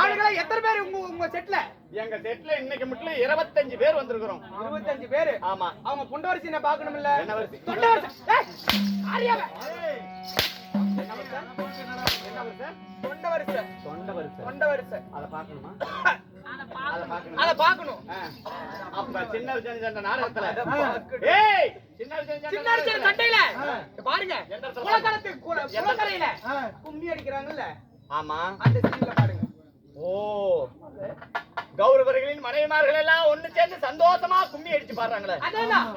ஆளுங்களா எத்தனை பேர் உங்க செட்ல? எங்க செட்ல இன்னைக்கு மட்டும் 25 பேர் வந்திருக்கிறோம். 25 பேர். ஆமா. அவங்க புண்டவரிசி என்ன பார்க்கணும் இல்ல? என்ன வரிசை? தொண்டவரிசி. ஏய் ஆரியாவே. என்ன வரிசை? என்ன வரிசை? தொண்டவரிசி. தொண்டவரிசை. தொண்டவரிசி. அத பார்க்கணுமா? அத பார்க்கணும். அப்ப சின்ன சின்ன நாடகத்துல ஏய் சின்ன சின்ன கட்டையில பாருங்க. குளக்கரையில கும்மி அடிக்கிறாங்கல்ல? ஆமா. அந்த சீன்ல பாருங்க. ஓ கௌரவர்களின் மனைவிமார்கள் எல்லாம் ஒண்ணு சேர்ந்து சந்தோஷமா கும்மி அடிச்சு பாடுறாங்களே, அதெல்லாம்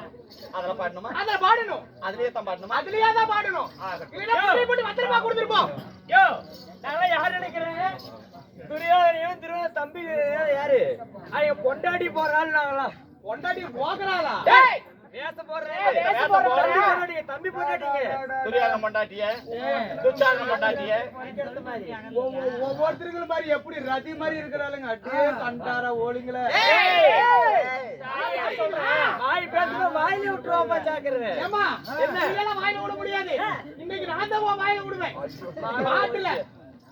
அதெல்லாம் பாடணுமா? அத பாடணும். அதுலயே தான் பாடணுமா? அதுலயே தான் பாடணும். இல்லனா புடி போட்டு 10 ரூபாய் கொடுத்துருப்போம். யோ நாங்க யார் நினைக்கிறீங்க? துரியோதனையும் திருவ தம்பி யாரு? ஐய பொண்டாடி போறாள். நாங்களா பொண்டாடி போகறாளா? டேய் வேஷ போறே. தம்பி பொண்டாட்டிங்க. துரியோதன பொண்டாட்டிய, துச்சாதன பொண்டாட்டிய ஒவ்வொருத்தருக்கும் மாதிரி எப்படி ரதி மாதிரி இருக்கிறாளுங்க. அடியே கண்டாரா ஓலிங்களே. வாய் பேசுற வாயில விட்டுருவாப்பா ஜாக்கிரதை. ஏமா என்ன வாயில விட முடியாது. இன்னைக்கு நான் தான் வாயில விடுவேன். பாட்டுல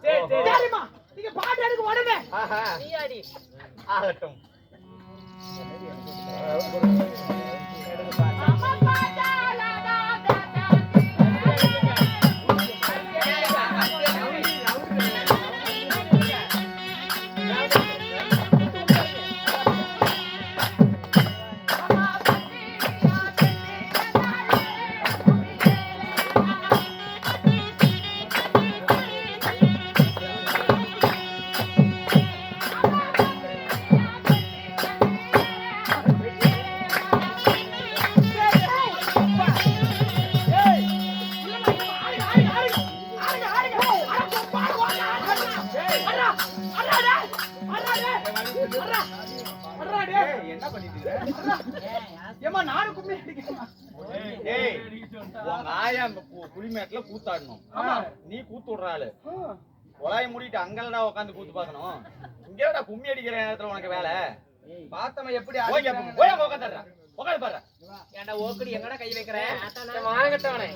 சரி சரிமா நீங்க பாட்டு எடுக்க உடனே நீ ஆடி ஆகட்டும். என்ன பண்ணிட்டு ஏமா நானும் கும்மி அடிக்கிறேன். ஏய் உங்க ஆயா குடிமேட்ல கூத்தாடணும். நீ கூத்து விடுறாளு கொலாய மூடிட்டு அங்கலடா உட்காந்து கூத்து பார்க்கணும். இங்கேடா கும்மி அடிக்கிற நேரத்துல உனக்கு வேலை பார்த்தவன் எப்படி உட்காந்துடுறா உட்காந்து பாரு. ஏன்டா ஓக்கடி எங்கடா கை வைக்கிறேன் வாங்கட்டவனே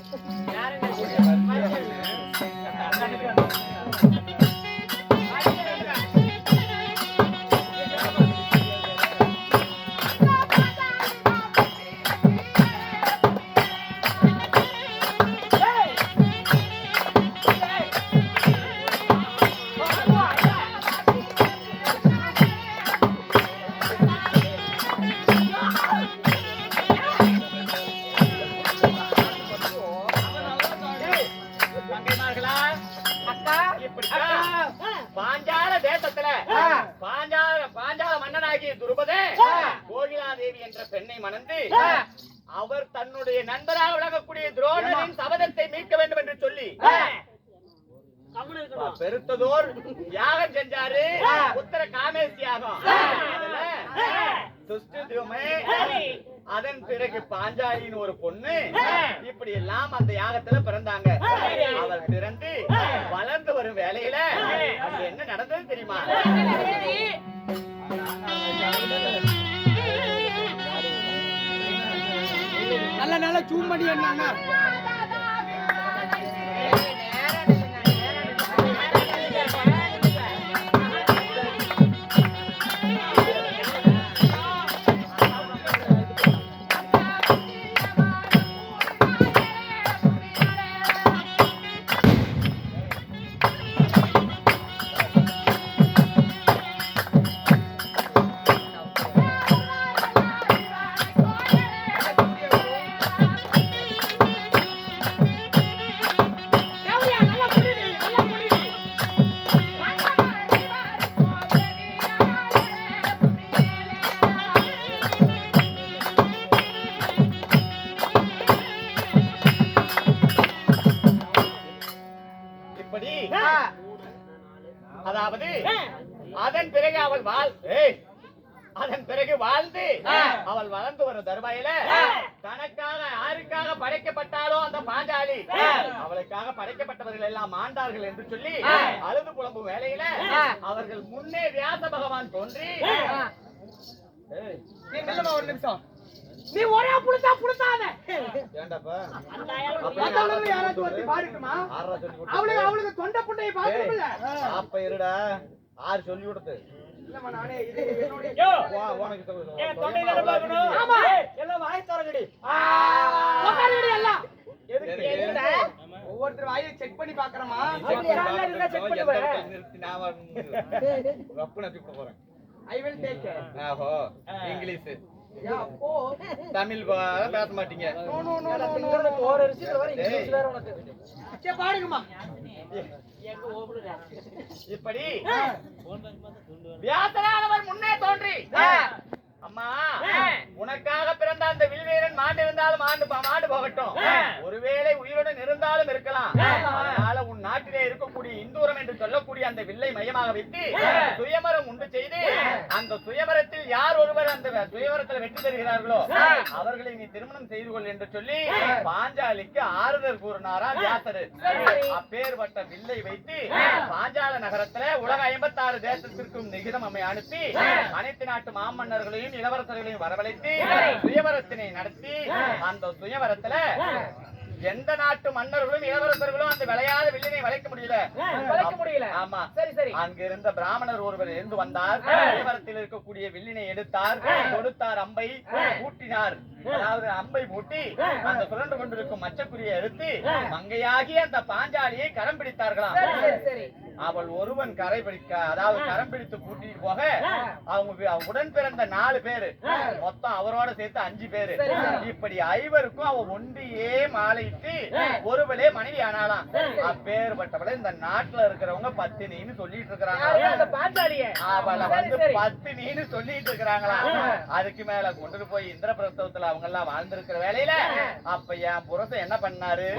பாஞ்சால தேசத்துல பாஞ்சால மன்னனாகிய துருபதே கோகிலாதேவி என்ற பெண்ணை மணந்து அவர் தன்னுடைய நண்பராக விளங்கக்கூடிய துரோணரின் சபதத்தை மீட்க வேண்டும் என்று சொல்லி பெருத்ததோர் யாகம் செஞ்சாரு. உத்தர காமேசி யாகம். அதன் பிறகு பாஞ்சாலின்னு ஒரு பொண்ணு இப்படி எல்லாம் அந்த யாகத்துல பிறந்தாங்க. அவர் பிறந்து வளர்ந்து வரும் வேலையில அங்க என்ன நடந்தது தெரியுமா? நல்ல நல்ல சூம்படி என்னாங்க. அதாவது அதன் பிறகு அதன் பிறகு வாழ்ந்து அவள் வளர்ந்து வரும் தருவாயில தனக்காக யாருக்காக படைக்கப்பட்டாலோ அந்த பாஞ்சாலி அவளுக்காக படைக்கப்பட்டவர்கள் எல்லாம் ஆண்டார்கள் என்று சொல்லி அழுது புலம்பும் வேலையில அவர்கள் முன்னே வியாச பகவான் தோன்றி ஒரு நிமிஷம் நீ ஒரே புடிச்சா புடிச்சாத ஏண்டாப்பா மத்தவங்க யாராச்சும் வந்து பாடிட்டுமா அவளுக்கு தொண்டை புண்டையை பாக்கணும்ல அப்ப இருடா ஆறு சொல்லி கொடுத்து இல்லம்மா நானே இது என்னோட உனக்கு என் தொண்டை தான பார்க்கணும். ஆமா எல்லாம் வாய் தரங்கடி. உட்காருங்கடி எல்லாம். எதுக்கு எதுடா? ஒவ்வொருத்தர் வாயை செக் பண்ணி பார்க்கறமா. செக் பண்ணுவேன். நிறுத்தி நான் ரப்பு நப்பி போறேன். I will take care. ஆஹோ இங்கிலீஷ் யா அப்போ தமிழ் பேச மாட்டீங்க. நோ நோ நோ நோ தோர் அரிசி வர இங்கிலீஷ் வேற உனக்கு. சே பாடுங்கம்மா. எங்க ஓபுறா. இப்படி வியாசரானவர் முன்னே தோன்றி அம்மா உனக்காக பிறந்த அந்த வில்வீரன் மாண்டிருந்தாலும் மாண்டு போகட்டும். ஒருவேளை உயிருடன் இருந்தாலும் இருக்கலாம். அதனால உன் நாட்டிலே இருக்கக்கூடிய இந்தூரம் என்று சொல்லக்கூடிய அந்த வில்லை மையமாக வைத்து சுயமரம் உண்டு செய்து அந்த சுயமரத்தில் யார் ஒருவர் அந்த சுயமரத்தில் வெற்றி பெறுகிறார்களோ அவர்களை நீ திருமணம் செய்து கொள் என்று சொல்லி பாஞ்சாலிக்கு ஆறுதல் கூறினாரா வியாசரு. அப்பேற்பட்ட வில்லை வைத்து பாஞ்சால நகரத்துல உலக 56 தேசத்திற்கும் நிகிதம் அம்மை அனுப்பி அனைத்து நாட்டு மாமன்னர்களையும் இளவரசர்களையும் வரவழைத்து சுயவரத்தினை நடத்தி அந்த சுயவரத்துல எந்த நாட்டு மன்னர்களும் இளவரசர்களும் அந்த விளையாத வில்லினை வளைக்க முடியல. ஆமா சரி சரி. அங்க இருந்த பிராமணர் ஒருவர் இருந்து வந்தார். சுயவரத்தில் இருக்கக்கூடிய வில்லினை எடுத்தார், கொடுத்தார், அம்பை பூட்டினார். அதாவது அம்பை பூட்டி அந்த சுழன்று கொண்டிருக்கும் மச்சக்குரியை எடுத்து மங்கையாகி அந்த பாஞ்சாலியை கரம் பிடித்தார்களாம். அவள் ஒருவன் கரம் பிடித்து கூட்டிட்டு போக அவங்க உடன் பிறந்த 4 பேரு மொத்தம் அவரோட சேர்த்து 5 பேரு. இப்படி 5 அவ ஒன்றியே மாலையிட்டு ஒருவளே மனைவி ஆனாலாம். அப்பேற்பட்டவளை இந்த நாட்டுல இருக்கிறவங்க பத்தினின்னு சொல்லிட்டு இருக்கிறாங்க. அவளை வந்து பத்தினின்னு சொல்லிட்டு இருக்கிறாங்களா. அதுக்கு மேல கொண்டு போய் இந்திர பிரசவத்துல அவங்க எல்லாம் வாழ்ந்திருக்கிற வேலையில அப்ப என் புருஷன் என்ன பண்ணாரு?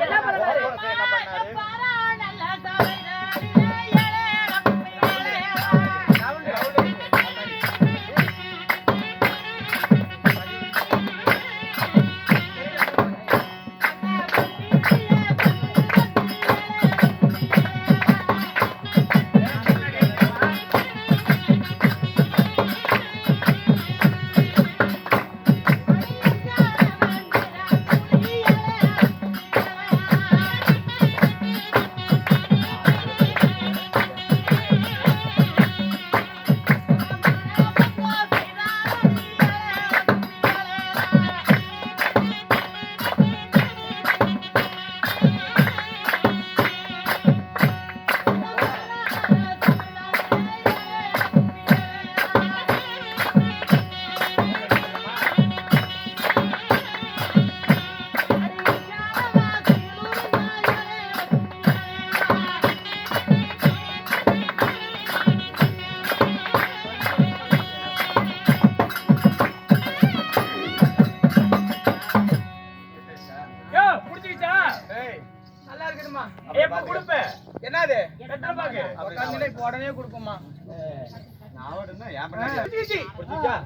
என்னது உடனே கொடுப்போம்மா.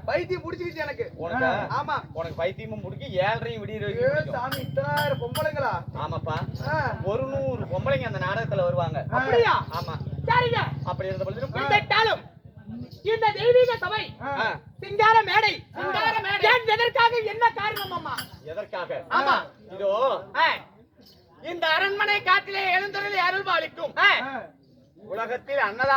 பைத்தியம் புடிச்சிருச்சு எனக்கு. ஆமா உனக்கு பைத்தியமும் முடிக்க 7:30 விடிய சாமி. இத்தனை பொம்பளைங்களா? ஆமாப்பா 100 பொம்பளைங்க அந்த நாடகத்துல வருவாங்க. அப்படியா? ஆமா சரிங்க. அப்படி இருந்த பொழுது இந்த தெய்வீக சபை சிங்கார மேடை எதற்காக, என்ன காரணம் அம்மா? எதற்காக? ஆமா இதோ இந்த அரண்மனை காட்டிலே எழுந்தருளி அருள்பாலிக்கும் உலகத்தில் அன்னதா